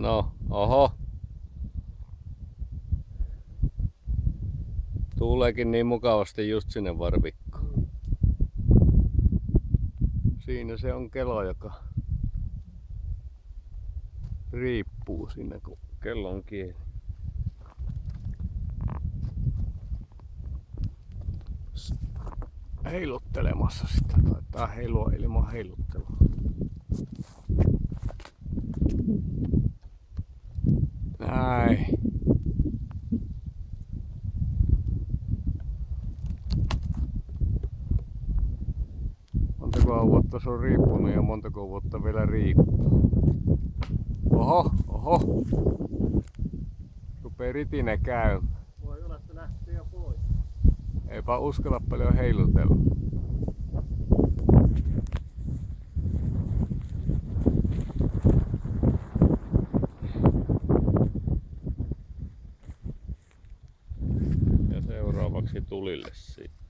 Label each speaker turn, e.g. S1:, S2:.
S1: No, oho. Tuuleekin niin mukavasti just sinne varvikkoon. Siinä se on kelo, joka riippuu siinä, kun kellon kieli. Heiluttelemassa sitä. Taitaa heilua ilman heiluttelua. Näin. Montako vuotta se on riippunut ja montako vuotta vielä riippuu. Oho, oho. Rupee ritinä käymään.
S2: Voi olla, että lähtee jo pois.
S1: Eipä uskalla paljon heilutella. Ja seuraavaksi tulille siitä.